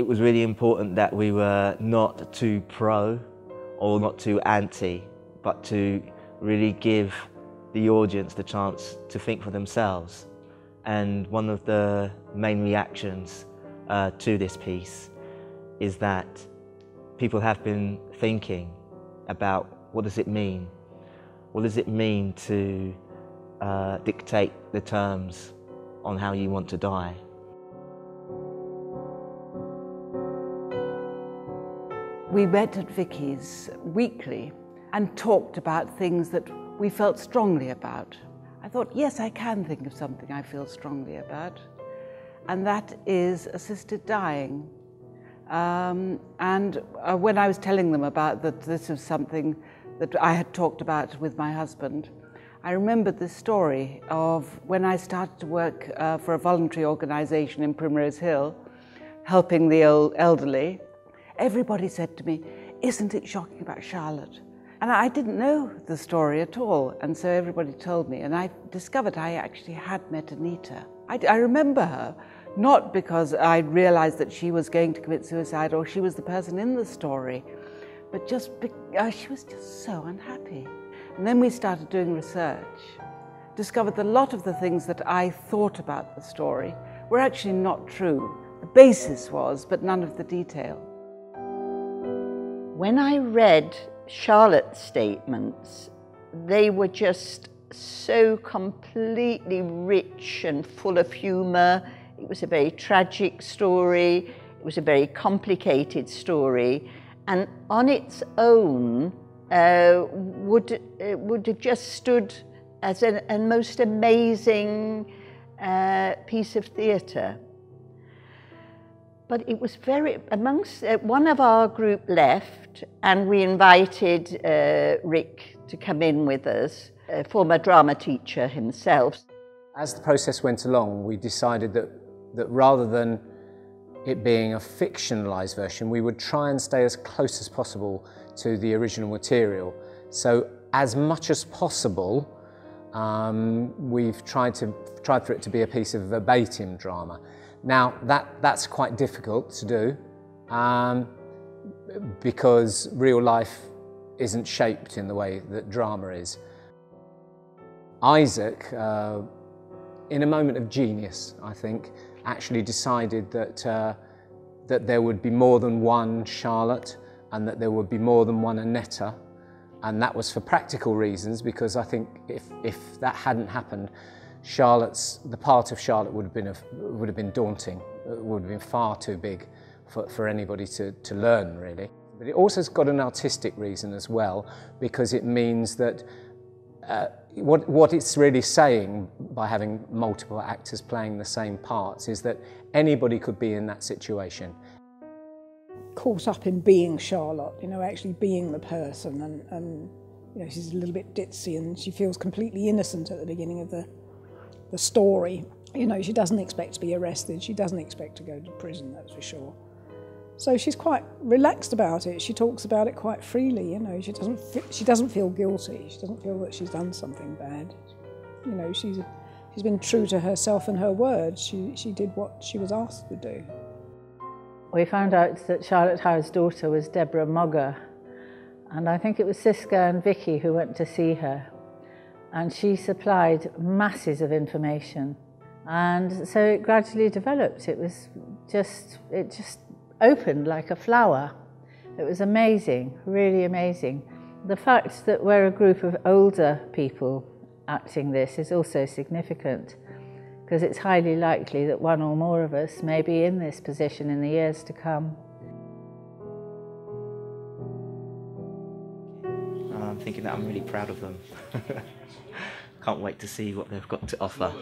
it was really important that we were not too pro or not too anti, but to really give the audience the chance to think for themselves. And one of the main reactions to this piece is that people have been thinking about what does it mean? What does it mean to dictate the terms on how you want to die? We met at Vicky's weekly and talked about things that we felt strongly about. I thought, yes, I can think of something I feel strongly about, and that is assisted dying. When I was telling them about that this was something that I had talked about with my husband, I remembered the story of when I started to work for a voluntary organisation in Primrose Hill, helping the elderly. Everybody said to me, "Isn't it shocking about Charlotte?" And I didn't know the story at all, and so everybody told me, and I discovered I actually had met Anita. I remember her, not because I realised that she was going to commit suicide or she was the person in the story, but just because she was just so unhappy. And then we started doing research, discovered that a lot of the things that I thought about the story were actually not true. The basis was, but none of the detail. When I read Charlotte's statements, they were just so completely rich and full of humour. It was a very tragic story, it was a very complicated story, and on its own would have just stood as a most amazing piece of theatre. But it was very, amongst, one of our group left, and we invited Rick to come in with us, a former drama teacher himself. As the process went along, we decided that rather than it being a fictionalised version, we would try and stay as close as possible to the original material. So as much as possible, we've tried for it to be a piece of verbatim drama. Now, that's quite difficult to do because real life isn't shaped in the way that drama is. Isaac, in a moment of genius, I think, actually decided that there would be more than one Charlotte and that there would be more than one Annetta, and that was for practical reasons, because I think if that hadn't happened, the part of Charlotte would have been daunting. It would have been far too big for anybody to learn, really. But it also has got an artistic reason as well, because it means that what it's really saying by having multiple actors playing the same parts is that anybody could be in that situation. Caught up in being Charlotte, you know, actually being the person, and you know, she's a little bit ditzy and she feels completely innocent at the beginning of the story. You know, she doesn't expect to be arrested, she doesn't expect to go to prison, that's for sure. So she's quite relaxed about it. She talks about it quite freely, you know. She doesn't feel guilty. She doesn't feel that she's done something bad. You know, she's been true to herself and her words. She did what she was asked to do. We found out that Charlotte Howe's daughter was Deborah Mogger, and I think it was Siska and Vicky who went to see her, and she supplied masses of information, and so it gradually developed. It just opened like a flower. It was amazing, really amazing. The fact that we're a group of older people acting this is also significant, because it's highly likely that one or more of us may be in this position in the years to come. I'm thinking that I'm really proud of them. Can't wait to see what they've got to offer.